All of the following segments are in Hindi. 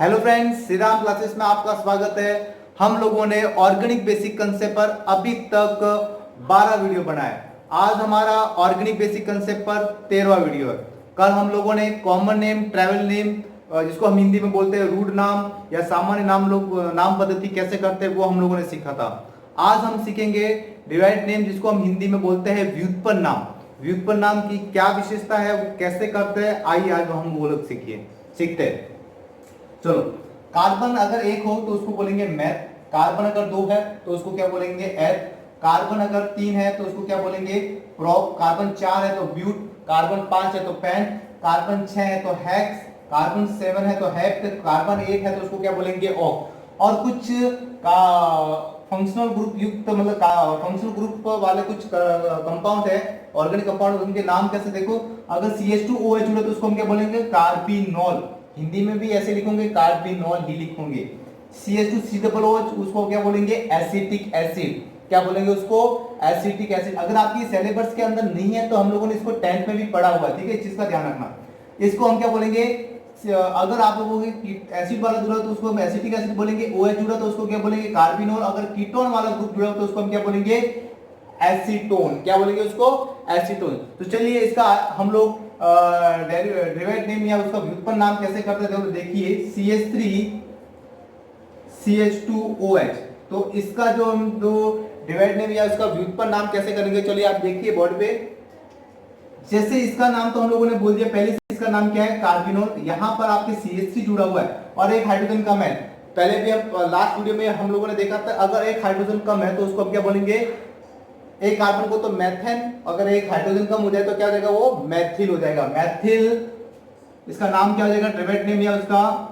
Hello friends, Shri Ram classes में आपका स्वागत है। हम लोगों ने ऑर्गेनिक बेसिक कंसेप्ट पर अभी तक 12 वीडियो बनाए। आज हमारा ऑर्गेनिक बेसिक कंसेप्ट पर 13वां वीडियो है। कल हम लोगों ने कॉमन नेम, ट्रैवल नेम, जिसको हम हिंदी में बोलते हैं रूट नाम या सामान्य नाम पद्धति कैसे करते हैं, वो हम लोगों ने सीखा था। आज हम सीखेंगे डिराइव्ड नेम, जिसको हम हिंदी में बोलते हैं व्युत्पन्न नाम। व्युत्पन्न नाम की क्या विशेषता है, वो कैसे करते हैं, आइए आज हम वो लोग सीखते हैं। चलो, कार्बन अगर एक हो तो उसको बोलेंगे मैथ, कार्बन अगर दो है तो उसको क्या बोलेंगे एथ, कार्बन अगर तीन है तो उसको क्या बोलेंगे प्रोप, कार्बन चार है तो ब्यूट, कार्बन पांच है तो पेन, कार्बन छह है तो हेक्स, कार्बन सेवन है तो हेप्ट, कार्बन एट है तो उसको क्या बोलेंगे ऑक्ट। और कुछ का फंक्शनल ग्रुप युक्त मतलब फंक्शनल ग्रुप वाले कुछ कंपाउंड है, ऑर्गेनिक कंपाउंड, उनके नाम कैसे देखो। अगर CH2OH जुड़े तो उसको हम क्या बोलेंगे कार्बिनोल, हिंदी में भी ऐसे लिखोगे कार्बिनोल ही लिखोगे। CH2COOH उसको क्या बोलेंगे एसिटिक एसिड, क्या बोलेंगे उसको एसिटिक एसिड। अगर आपकी सिलेबस के अंदर नहीं है तो हम लोगों ने इसको 10th में भी पढ़ा हुआ है, ठीक है, इस चीज का ध्यान रखना। इसको हम क्या बोलेंगे, अगर आप लोगों के एसिड वाला जुड़ा तो उसको हम एसिटिक एसिड बोलेंगे, OH जुड़ा तो उसको क्या बोलेंगे कार्बिनोल, अगर कीटोन वाला ग्रुप जुड़ा तो उसको हम क्या बोलेंगे एसीटोन, क्या बोलेंगे उसको एसीटोन। तो चलिए इसका हम लोग डिराइव्ड नेम या उसका व्युत्पन्न नाम कैसे करते थे, तो देखिए CH3CH2OH, तो इसका जो हम डिराइव्ड नेम या उसका व्युत्पन्न नाम कैसे करेंगे, चलिए आप देखिए बोर्ड पे। जैसे इसका नाम तो हम लोगों ने बोल दिया, पहले से इसका नाम क्या है कार्बिनोल, यहां पर आपके CH3 जुड़ा हुआ है और एक हाइड्रोजन कम है। पहले भी हम लास्ट वीडियो में हम लोगों ने देखा था, अगर एक हाइड्रोजन कम है तो उसको हम क्या बोलेंगे, एक कार्बन को तो मैथेन, अगर एक हाइड्रोजन कम हो जाए तो क्या हो जाएगा, वो मैथिल हो जाएगा, मैथिल। इसका नाम क्या हो जाएगा डिराइव्ड नेम या उसका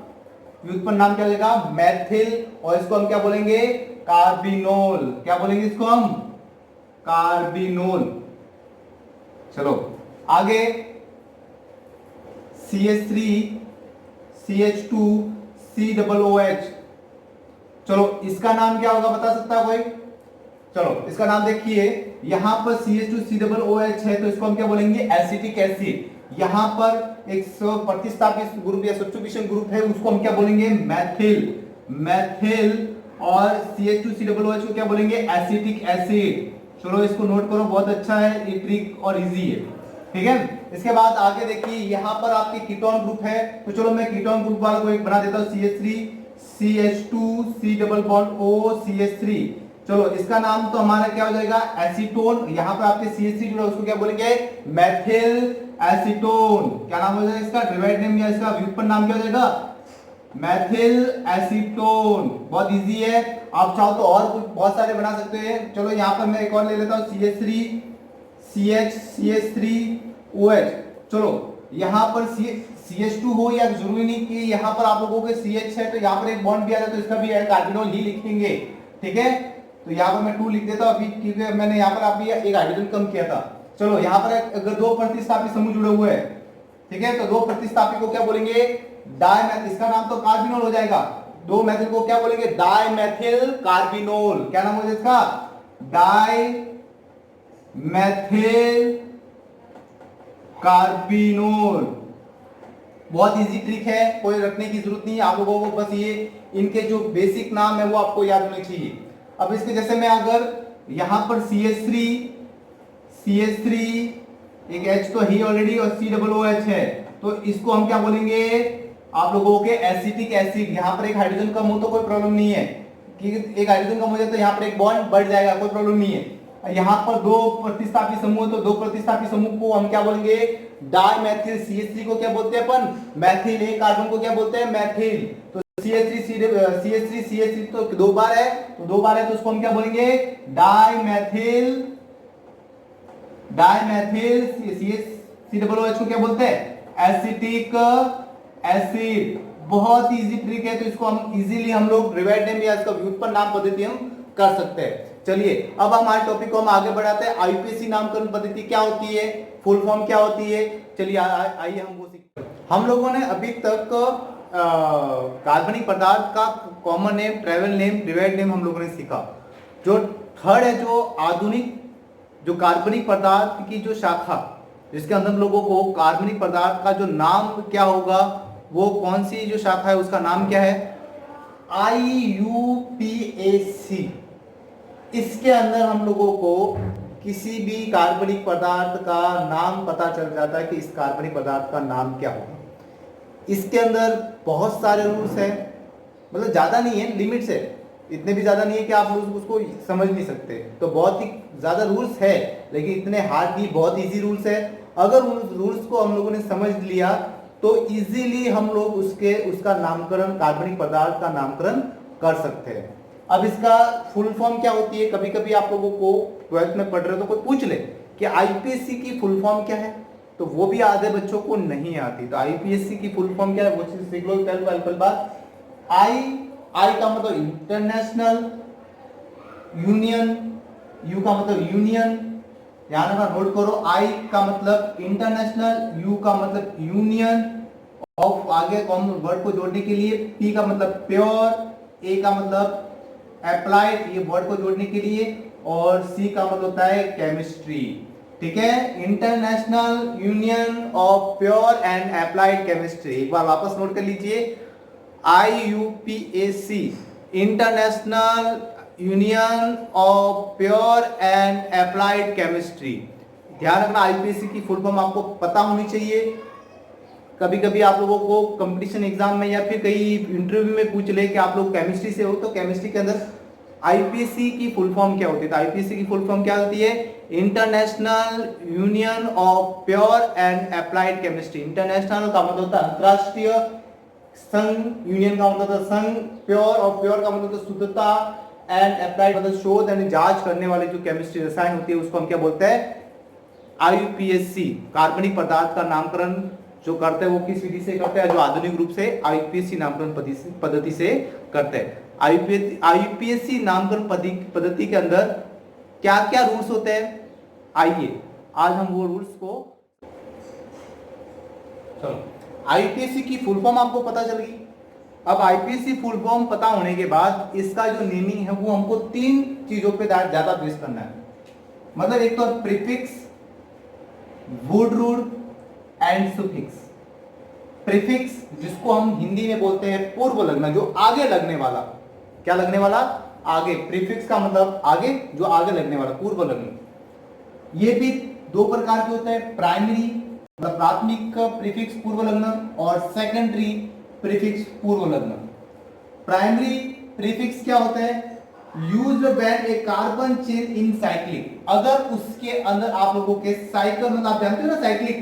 व्युत्पन्न नाम क्या हो जाएगा मैथिल, और इसको हम क्या बोलेंगे कार्बिनोल, क्या बोलेंगे इसको हम कार्बिनोल। चलो आगे CH3CH2COOH, चलो इसका नाम क्या होगा बता सकता है कोई। चलो इसका नाम देखिए, यहां पर CH2COOH है तो इसको हम क्या बोलेंगे एसिटिक एसिड, यहां पर एक प्रतिस्थापित ग्रुप या सब्स्टिट्यूशन ग्रुप है उसको हम क्या बोलेंगे मैथिल, मैथिल, और CH2COOH को क्या बोलेंगे एसिटिक एसिड। चलो इसको नोट करो, बहुत अच्छा है ये ट्रिक और इजी है, ठीक है। इसके बाद आगे देखिए, यहां पर आपके कीटोन ग्रुप है, तो चलो मैं कीटोन ग्रुप वाला को एक बना देता हूं CH3CH2COOCH3। चलो इसका नाम तो हमारा क्या हो जाएगा एसीटोन, यहां पर आपके CH3 जुड़ा उसको क्या बोलेंगे मेथिल एसीटोन, क्या नाम हो जाएगा इसका डिराइव्ड नेम या इसका व्युत्पन्न नाम क्या हो जाएगा मेथिल एसीटोन। बहुत इजी है, आप चाहो तो और कुछ बहुत सारे बना सकते हैं। चलो यहां पर मैं एक और ले लेता हूं CH3OH। चलो यहां पर CH2 हो या जरूरी नहीं कि यहां पर आप लोगों के CH है तो यहां पर एक बॉन्ड भी आ जाए तो इसका भी कार्बिनोल ही लिखेंगे, ठीक है। तो यहाँ पर मैं 2 लिख देता हूं अभी, क्योंकि मैंने यहाँ पर अभी एक हाइड्रोजन कम किया था। चलो यहाँ पर अगर दो प्रतिस्थापी समूह जुड़े हुए हैं, ठीक है, तो दो प्रतिस्थापी को क्या बोलेंगे डाइमेथिल, इसका नाम तो कार्बिनोल हो जाएगा, दो मेथिल को क्या बोलेंगे डाइमेथिल कार्बिनोल, क्या नाम हो जाएगा इसका डाइमेथिल कार्बिनोल। बहुत इजी ट्रिक है, कोई रखने की जरूरत नहीं है आप लोगों को, बस ये इनके जो बेसिक नाम है वो आपको याद होने चाहिए। अब इसके जैसे मैं अगर यहां पर CH3 एक H तो ही ऑलरेडी और COOH है, तो इसको हम क्या बोलेंगे आप लोगों के एसिटिक एसिड। यहां पर एक हाइड्रोजन कम हो तो कोई प्रॉब्लम नहीं है, कि एक हाइड्रोजन कम हो जाए तो यहां पर एक बॉन्ड बढ़ जाएगा, कोई प्रॉब्लम नहीं है। यहां पर दो प्रतिस्थापी समूह तो दो प्रतिस्थापी समूह को हम क्या बोलेंगे डाइमेथिल, CH3 को क्या बोलते हैं अपन मैथिल, एक कार्बन को क्या बोलते हैं मैथिल। तो CH3 तो दो बार है, तो दो बार है तो उसको हम क्या बोलेंगे डाइमेथिल CH3OH को क्या बोलते हैं एसिटिक एसिड। बहुत इजी ट्रिक है, तो इसको हम इजीली हम लोग डिराइव्ड नेम या इसका व्युत्पन्न नाम पद्धति हम कर सकते हैं। चलिए अब हमारे टॉपिक को हम आगे बढ़ाते हैं। आईपीसी नामकरण पद्धति क्या होती है, फुल फॉर्म क्या होती है, चलिए आइए हम वो सीखते हैं। हम लोगों ने अभी तक कार्बनिक पदार्थ का common name, travel name, derived name हम लोगों ने सीखा। जो थर्ड है, जो आधुनिक जो कार्बनिक पदार्थ की जो शाखा, जिसके अंदर हम लोगों को कार्बनिक पदार्थ का जो नाम क्या होगा वो कौन सी जो शाखा है उसका नाम क्या है? IUPAC। इसके अंदर हम लोगों को किसी भी कार्बनिक पदार्थ का नाम पता चल जाता है कि इस कार्बनिक पदार्थ का नाम क्या होगा। इसके अंदर बहुत सारे रूल्स हैं, मतलब ज़्यादा नहीं है, लिमिट्स है, इतने भी ज़्यादा नहीं है कि आप लोग उसको समझ नहीं सकते। तो बहुत ही ज़्यादा रूल्स है, लेकिन इतने हार्ड नहीं, बहुत इजी रूल्स है। अगर उन रूल्स को हम लोगों ने समझ लिया तो इजीली हम लोग उसका नामकरण, कार्बनिक पदार्थ का नामकरण कर सकते हैं। अब इसका फुल फॉर्म क्या होती है? कभी कभी आप लोगों को 12th में पढ़ रहे हो तो कोई पूछ ले कि आईपीएससी की फुल फॉर्म क्या है, तो वो भी आधे बच्चों को नहीं आती। तो आईपीएससी की फुल फॉर्म क्या है वो चीज सीख लो पहले बात। आई का मतलब इंटरनेशनल यूनियन, यू का मतलब यूनियन, यहां पर नोट करो। आई का मतलब इंटरनेशनल, यू का मतलब यूनियन, ऑफ आगे कॉमन वर्ड को जोड़ने के लिए, पी का मतलब प्योर, ए का मतलब अप्लाइड, ये वर्ड को जोड़ने के लिए, और सी का मतलब होता है केमिस्ट्री। ठीक है, international union of pure and applied chemistry. एक बार वापस नोट कर लीजिए, IUPAC, international union of pure and applied chemistry. ध्यान रखना, आईपीएससी की फुल फॉर्म आपको पता होनी चाहिए। कभी कभी आप लोगों को कंपटीशन एग्जाम में या फिर कई इंटरव्यू में पूछ ले कि आप लोग केमिस्ट्री से हो, तो केमिस्ट्री के अंदर आईपीएससी की फुल फॉर्म क्या होती है? तो आईपीएससी की फुल फॉर्म क्या होती है? International union of pure and applied chemistry. International का मतलब होता है अंतरराष्ट्रीय, संघ, यूनियन का मतलब होता है संघ, प्योर और प्योर का मतलब होता है शुद्धता, एंड अप्लाइड मतलब शोध यानी जांच करने वाली जो केमिस्ट्री रसायन होती है उसको हम क्या बोलते हैं? आईयूपीएसी। कार्बनिक पदार्थ का नामकरण जो करते हैं वो किस विधि से करते हैं? जो आधुनिक रूप से आईयूपीएसी नामकरण पद्धति से करते हैं। आईयूपीएसी नामकरण पद्धति के अंदर क्या क्या रूल्स होते हैं, आइए आज हम वो रूल्स को, चलो आईयूपीएसी की फुल फॉर्म आपको पता चल गई। अब आईपीएससी फुल फॉर्म पता होने के बाद इसका जो नेमिंग है वो हमको 3 चीजों पे ज्यादा बेस करना है। मतलब एक तो prefix, word root and suffix. Prefix जिसको हम हिंदी में बोलते हैं पूर्व लग्न, जो आगे लगने वाला, क्या लगने वाला? आगे। प्रीफिक्स का मतलब आगे, जो आगे लगने वाला, पूर्व लग्न। ये भी 2 प्रकार के होते हैं, प्राइमरी मतलब प्राथमिक प्रीफिक्स पूर्व लग्न, और सेकेंडरी प्रीफिक्स पूर्व लग्न। प्राइमरी प्रीफिक्स क्या होता है? Used when A carbon chain in cyclic. अगर उसके अंदर आप लोगों के साइकिल, मतलब आप जानते हो ना साइक्लिक,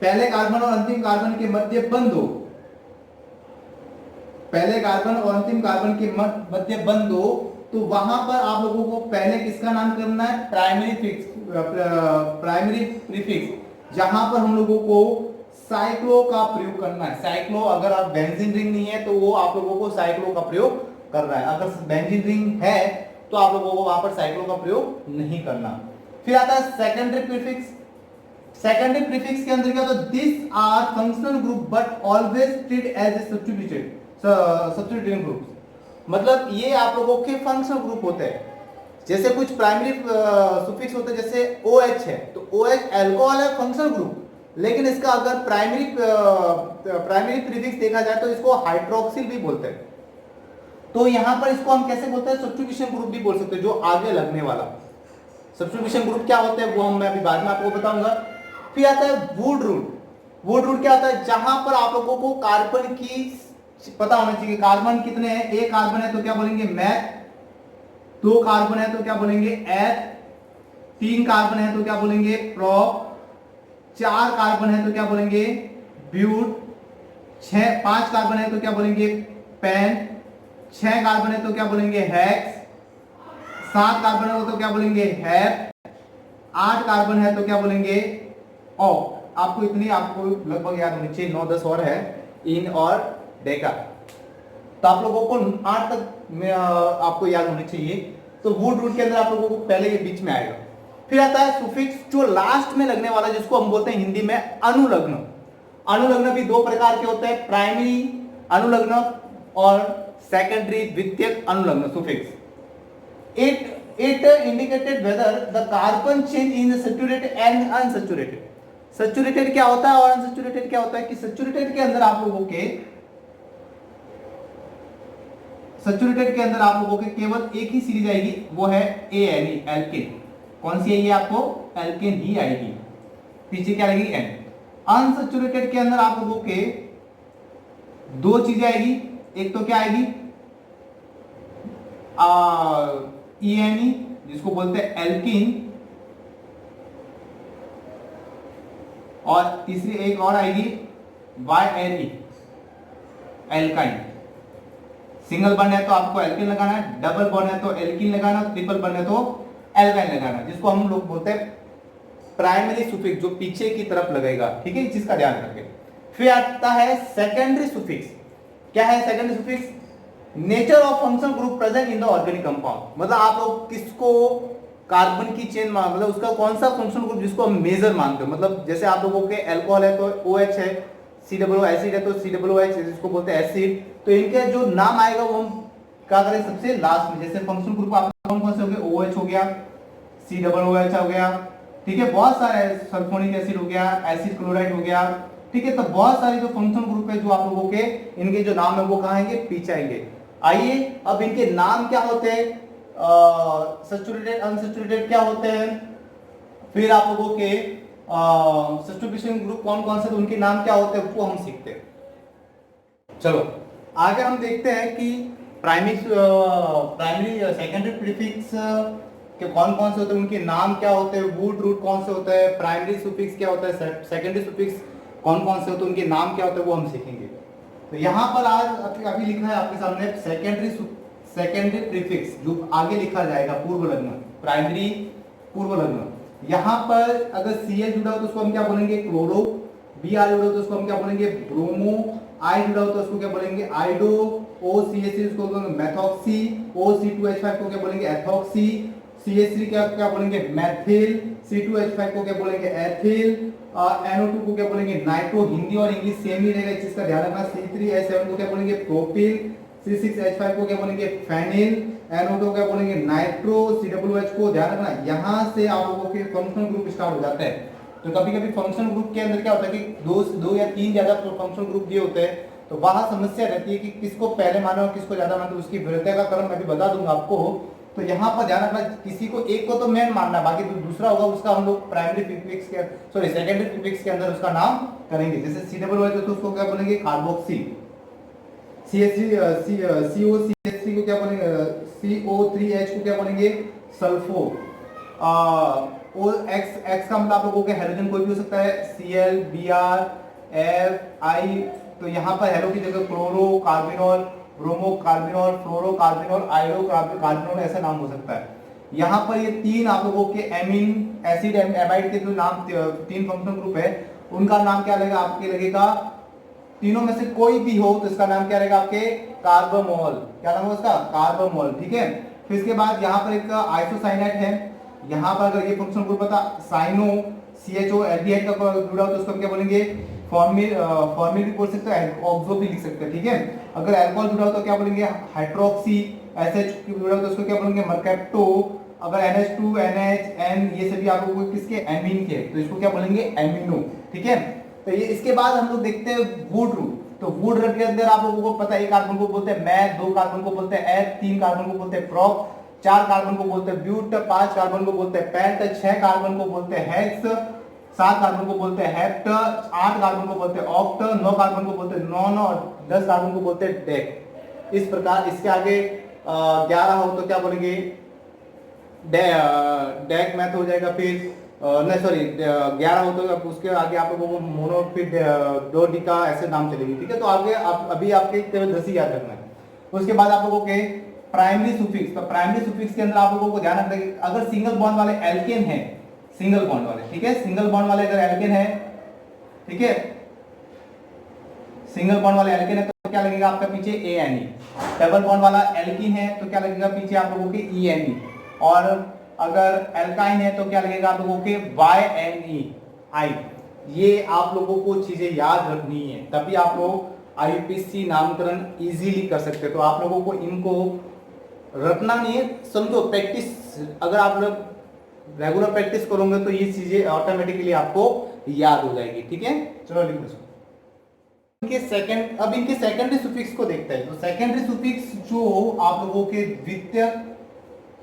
पहले कार्बन और अंतिम कार्बन के मध्य बंध हो, पहले कार्बन और अंतिम कार्बन के मध्य बंध हो, तो वहां पर आप लोगों को पहले किसका नाम करना है? प्राइमरी प्रीफिक्स, जहां पर हम लोगों को साइक्लो का प्रयोग करना है। साइक्लो, अगर आप बेंजीन रिंग नहीं है तो वो आप लोगों को साइक्लो का प्रयोग करना है। अगर बेंजीन रिंग है तो आप लोगों को वहां पर साइक्लो का प्रयोग नहीं करना। फिर आता है सेकेंडरी प्रीफिक्स। सेकेंडरी प्रीफिक्स के अंदर क्या होता है? This are functional group but always treat as a substituting groups. मतलब ये आप लोगों के फंक्शनल ग्रुप होते हैं। जैसे कुछ प्राइमरी सुफिक्स होते हैं, जैसे OH है तो OH अल्कोहल है, फंक्शनल ग्रुप, लेकिन इसका अगर प्राइमरी प्रीफिक्स देखा जाए तो इसको हाइड्रोक्सिल भी बोलते हैं। तो यहां पर इसको हम कैसे बोलते हैं? सब्स्टिट्यूशन ग्रुप भी बोल सकते हैं, जो आगे लगने वाला। सब्स्टिट्यूशन ग्रुप क्या होते हैं वो मैं अभी बाद में आपको बताऊंगा। फिर आता है वुड रूट। वुड रूट क्या होता है? जहां पर आप लोगों को कार्बन की पता होना चाहिए, कार्बन कितने हैं। एक कार्बन है तो क्या बोलेंगे? मैथ। 2 कार्बन है तो क्या बोलेंगे? एथ। 3 कार्बन है तो क्या बोलेंगे? प्रोप। 4 कार्बन है तो क्या बोलेंगे? ब्यूट। 5 कार्बन है तो क्या बोलेंगे? पेन। 6 कार्बन है तो क्या बोलेंगे? हेक्स। 7 कार्बन है तो क्या बोलेंगे? हेप। 8 कार्बन है तो क्या बोलेंगे? ऑक। आपको इतनी आपको लगभग याद होनी चाहिए, 9-10 और है, इन और डेका। तो आप लोगों को 8 तक में आपको याद होनी चाहिए। तो वुड रूट के अंदर आप लोगों को पहले ये बीच में आएगा। फिर आता है सुफिक्स, जो लास्ट में लगने वाला, जिसको हम बोलते हैं हिंदी में अनुलग्न। अनुलग्न भी 2 प्रकार के होते हैं, प्राइमरी अनुलग्न और सेकेंडरी द्वितीयक अनुलग्न suffix. It indicated whether the carbon chain is saturated and unsaturated. Saturated क्या होता है और अनसैचुरेटेड क्या होता है कि सैचुरेटेड के अंदर आप लोगों के केवल एक ही सीरीज आएगी, वो है एएनई, एल्केन। कौन सी आएगी आपको? एल्केन ही आएगी, पीछे क्या लगेगी? एन। अनसैचुरेटेड के अंदर आप लोगों के दो चीजें आएगी, एक तो क्या आएगी? ईएनई जिसको बोलते हैं एल्कीन, और तीसरी एक और आएगी YNE, एल्काइन। सिंगल बॉन्ड है तो आपको एल्कीन लगाना है, डबल बॉन्ड है तो एल्कीन लगाना, ट्रिपल बॉन्ड है तो एल्काइन लगाना, जिसको हम लोग बोलते हैं प्राइमरी सुफिक्स, जो पीछे की तरफ लगेगा। ठीक है, इस चीज का ध्यान रखें। फिर आता है सेकेंडरी सुफिक्स। क्या है secondary suffix? Nature of functional group present in the organic compound. मतलब आप लोग किसको कार्बन की चेन मतलब उसका कौन सा फंक्शनल ग्रुप जिसको हम मेजर मानते हो, मतलब जैसे आप लोगों के अल्कोहल है तो OH है, COO एसिड है तो COOH जिसको बोलते हैं एसिड, तो इनके जो नाम आएगा वो हम क्या करें सबसे लास्ट में। जैसे फंक्शनल ग्रुप आप कौन कौन से हो गए? OH हो गया, COOH हो गया, ठीक है, बहुत सारे, सल्फोनिक एसिड हो गया, एसिड क्लोराइड हो गया, ठीक है। तो बहुत सारे जो फंक्शनल ग्रुप है जो आप लोगों के, इनके जो नाम है वो कहाँ आएंगे? पीछे आएंगे। आइए अब इनके नाम क्या होते हैं, सैचुरेटेड अनसैचुरेटेड क्या होते हैं, फिर आप लोगों के सब्स्टिट्यूशन ग्रुप कौन कौन से, तो उनके नाम क्या होते हैं वो हम सीखते हैं। चलो आगे हम देखते हैं कि प्राइमरी सेकेंडरी प्रीफिक्स के कौन कौन से होते हैं, उनके नाम क्या होते हैं, वुड रूट कौन से होता है, प्राइमरी सुफिक्स क्या होता है, सेकेंडरी सुफिक्स कौन कौन से होते हैं, उनके नाम क्या होते हैं वो हम सीखेंगे। तो यहाँ पर आज अभी लिखा है आपके सामने सेकेंडरी प्रीफिक्स, जो आगे लिखा जाएगा पूर्व लग्न, प्राइमरी पूर्व लग्न। यहाँ पर अगर Cl जुड़ा हो तो उसको हम क्या बोलेंगे? क्लोरो। Br जुड़ा हो तो उसको हम क्या बोलेंगे? ब्रोमो। I जुड़ा हो तो उसको क्या बोलेंगे? आइडो। OCH उसको बोलेंगे मेथॉक्सी। OC2H5 को क्या बोलेंगे? एथॉक्सी। CH3 क्या बोलेंगे? मैथिल। C2H5 को क्या बोलेंगे? एथिल। NO2 को क्या बोलेंगे? नाइट्रो। हिंदी और इंग्लिश सेम ही रहेगा, इस चीज का ध्यान रखना। C3H7 को क्या बोलेंगे? प्रोपिल। C6H5 को क्या बोलेंगे? फेनिल। NO2 को क्या बोलेंगे? नाइट्रो। COOH को ध्यान रखना। यहाँ से आप लोगों के फंक्शनल ग्रुप स्टार्ट हो जाते हैं। तो कभी कभी फंक्शनल ग्रुप के अंदर क्या होता है कि दो या तीन ज्यादा फंक्शनल ग्रुप दिए होते हैं, तो वहां समस्या रहती है कि किसको पहले मानो और किसको ज्यादा मानो, उसकी वृद्धि का क्रम मैं भी बता दूंगा आपको। तो यहाँ पर ध्यान रखना, किसी को एक को तो मेन मानना, बाकी दूसरा होगा उसका हम लोग प्राइमरी प्रीफिक्स के सेकेंडरी प्रीफिक्स के अंदर उसका नाम करेंगे। जैसे COOH तो उसको क्या बोलेंगे? कार्बोक्सी। COCH3 को क्या बोलेंगे? CO3H को क्या बोलेंगे? सल्फो। X का मतलब आप लोगों के हाइड्रोजन कोई भी हो सकता है, Cl, Br, F, I। तो यहाँ पर हेलो की जगह क्लोरो कार्बिनोल, ब्रोमो कार्बिनोल, फ्लोरो कार्बिनोल, आयोडो कार्बिनोल, ऐसा नाम हो सकता है। यहाँ पर ये तीन आप लोगों के एमीन एसिड एमाइड के जो नाम तीन फंक्शनल ग्रुप है, उनका नाम क्या लगेगा? आपके लगेगा, तीनों में से कोई भी हो तो इसका नाम क्या रहेगा? आपके कार्बोमोल। क्या नाम है उसका? कार्बोमोल। ठीक है। फिर इसके बाद यहाँ पर एक आइसोसाइनेट है। यहाँ पर अगर ये फंक्शनल ग्रुप बता साइनो CHO एल्डिहाइड का जुड़ा हो तो उसको क्या बोलेंगे? फॉर्मिल भी बोल सकते हैं, ऑक्सो भी लिख सकते हैं। ठीक है। अगर अल्कोहल जुड़ा हो तो क्या बोलेंगे? हाइड्रोक्सी। SH जुड़ा हो तो उसको क्या बोलेंगे? मर्केप्टो। अगर NH2 NH N ये सभी आप लोगों को किसके? एमीन के, तो इसको क्या बोलेंगे? एमिनो। ठीक है। तो ये इसके बाद हम लोग देखते हैं वुड रूट। तो वुड रूट के अंदर आप लोगों को पता है, एक कार्बन को बोलते हैं मैथ, दो कार्बन को बोलते हैं एथ, तीन कार्बन को बोलते हैं प्रोप, चार कार्बन को बोलते हैं ब्यूट, पांच कार्बन को बोलते हैं पेंट, छह कार्बन को बोलते हैं हेक्स, सात कार्बन को बोलते हैं हेप्ट, आठ कार्बन को बोलते हैं ऑक्ट, नौ कार्बन को बोलते हैं नॉन, और 10 कार्बन को बोलते हैं डेक। इस प्रकार इसके आगे 11 हो तो क्या बोलेंगे? डेक मैथ हो जाएगा। फिर नहीं सॉरी 11 हो तो उसके आगे आप लोगों को मोनो, फिर दो डिका, ऐसे नाम चलेगी। ठीक है। तो आगे अभी आपके केवल 10 ही याद रखना है। उसके बाद आप लोगों के प्राइमरी सुफिक्स। तो प्राइमरी सुफिक्स के अंदर आप लोगों को ध्यान रखना है, अगर सिंगल बॉन्ड वाले एल्केन है, सिंगल बॉन्ड वाले, ठीक है, सिंगल बॉन्ड वाले अगर एल्केन है, ठीक है, सिंगल बॉन्ड वाले एल्केन है तो क्या लगेगा आपका पीछे? ANE। डबल बॉन्ड वाला एल्कीन है तो क्या लगेगा पीछे आप लोगों के? ENE। और अगर एल्काइन है तो क्या लगेगा आप लोगों के? YNE। ये आप लोगों को चीजें याद रखनी है, तभी आप लोग IUPAC नामकरण इजीली कर सकते हैं। तो आप लोगों को इनको रखना नहीं है, समझो प्रैक्टिस, अगर आप लोग रेगुलर प्रैक्टिस करोगे तो ये चीजें ऑटोमेटिकली आपको याद हो जाएगी। ठीक है, चलो लिखो इसको। इनके सेकेंडरी सुफिक्स को देखते हैं। तो सेकेंडरी सुफिक्स जो आप लोगों के द्वितीय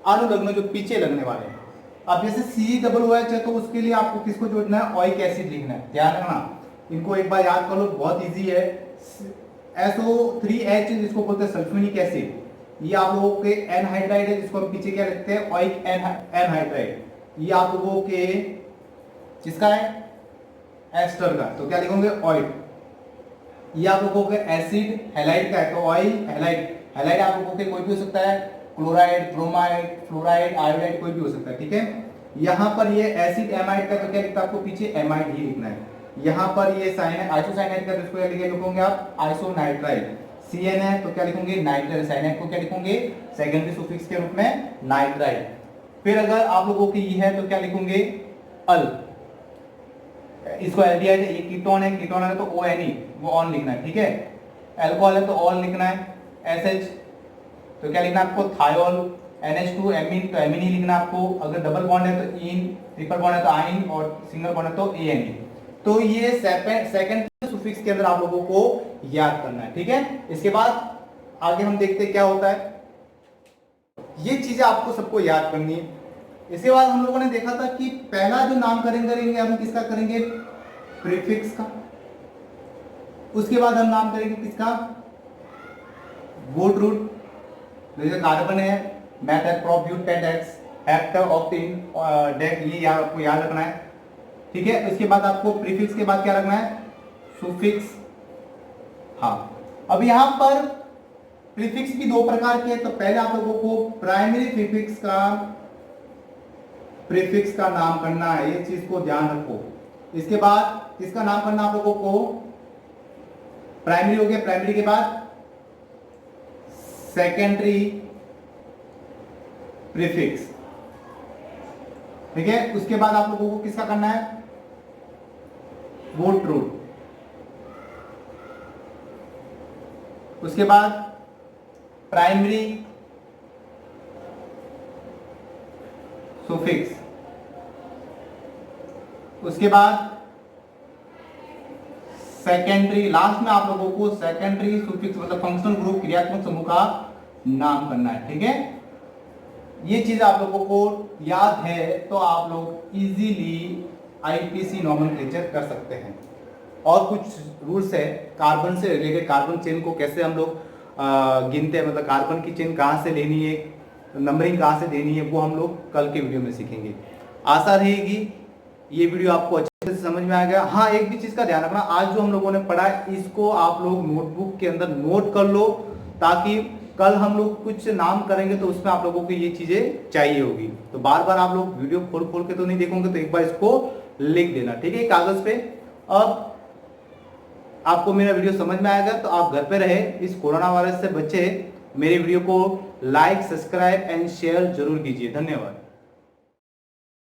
अनुलग्न जो पीछे लगने वाले हैं, अब जैसे COOH है तो उसके लिए आपको किसको जोड़ना है, ओइक एसिड लिखना है। ध्यान रखना, इनको एक बार याद कर लो, बहुत इजी है। SO3H जिसको बोलते हैं सल्फ्यूनिक एसिड, ये आप लोगों के एनहाइड्राइड है, जिसको हम पीछे क्या लिखते हैं, ओइक एनहाइड्राइड। ये आप लोगों के किसका है, एस्टर का, तो क्या लिखोगे, ओइक। ये आप लोगों के एसिड हैलाइड का है, तो ऑयल हैलाइड। हैलाइड आप लोगों के कोई भी हो सकता है, क्लोराइड, ब्रोमाइड, फ्लोराइड, आयोडाइड, कोई भी हो सकता है। ठीक है, यहाँ पर ये एसिड एमाइड का, तो क्या लिखता है आपको पीछे एमाइड ही लिखना है। यहाँ पर ये साइनाइड, आइसोसाइनाइड का, जिसको क्या लिखोगे आप, आइसोनाइट्राइड। CN है तो क्या लिखोगे, नाइट्राइल। साइनाइड को क्या लिखोगे, सेकेंडरी सुफिक्स के रूप में नाइट्राइल। फिर अगर आप लोगों की ये है तो क्या लिखोगे, अल। इसको एल्डिहाइड है, ये कीटोन है, कीटोन है तो ONE, वो ऑन लिखना है। ठीक है, अल्कोहल है तो ऑल लिखना है। SH तो क्या लिखना है आपको, थायोल। NH2 एमीन, तो एमीन ही लिखना है आपको। अगर डबल बॉन्ड है तो इन, ट्रिपल बॉन्ड है तो आइन, और सिंगल बॉन्ड है तो ANE। तो ये सेकंड सुफिक्स के अंदर आप लोगों को याद करना है। ठीक है, इसके बाद आगे हम देखते हैं क्या होता है। ये चीजें आपको सबको याद करनी है। इसके बाद हम लोगों ने देखा था कि पहला जो नाम करेंगे हम किसका करेंगे, प्रीफिक्स का। उसके बाद हम नाम करेंगे किसका, वुड रूट। जैसे कार्बन है, मेथाप्रोब्यूटेडेक्स, हेक्टर ऑक्टेन डेक, ये आपको याद रखना है। ठीक है, इसके बाद आपको प्रीफिक्स के बाद क्या रखना है, सुफिक्स। हाँ, अब यहां पर प्रीफिक्स भी दो प्रकार के हैं। तो पहले आप लोगों को प्राइमरी प्रीफिक्स का नाम करना है, ये चीज को ध्यान रखो। इसके बाद किसका नाम करना आप लोगों को, प्राइमरी हो गया, प्राइमरी के बाद सेकेंडरी प्रीफिक्स। ठीक है, उसके बाद आप लोगों को किसका करना है, वुड रूट। उसके बाद प्राइमरी सुफिक्स। उसके बाद सेकेंडरी, लास्ट में आप लोगों को सेकेंडरी सुफिक्स मतलब फंक्शनल ग्रुप, क्रियात्मक समूह का नाम करना है। ठीक है, ये चीज आप लोगों को याद है तो आप लोग इजीली IPC नॉमेनक्लेचर कर सकते हैं। और कुछ रूल्स है कार्बन से रिलेटेड, कार्बन चेन को कैसे हम लोग गिनते हैं, मतलब कार्बन की चेन कहाँ से लेनी है, नंबरिंग कहाँ से देनी है, वो हम लोग कल के वीडियो में सीखेंगे। आशा रहेगी ये वीडियो आपको अच्छे से समझ में आ गया। हाँ, एक भी चीज का ध्यान रखना, आज जो हम लोगों ने पढ़ा है इसको आप लोग नोटबुक के अंदर नोट कर लो, ताकि कल हम लोग कुछ नाम करेंगे तो उसमें आप लोगों को ये चीजें चाहिए होगी। तो बार बार आप लोग वीडियो खोल खोल के तो नहीं देखोगे, तो एक बार इसको लिख देना। ठीक है, कागज पे। अब आपको मेरा वीडियो समझ में आएगा तो आप घर पे रहे, इस कोरोना वायरस से बचे। मेरे वीडियो को लाइक, सब्सक्राइब एंड शेयर जरूर कीजिए। धन्यवाद।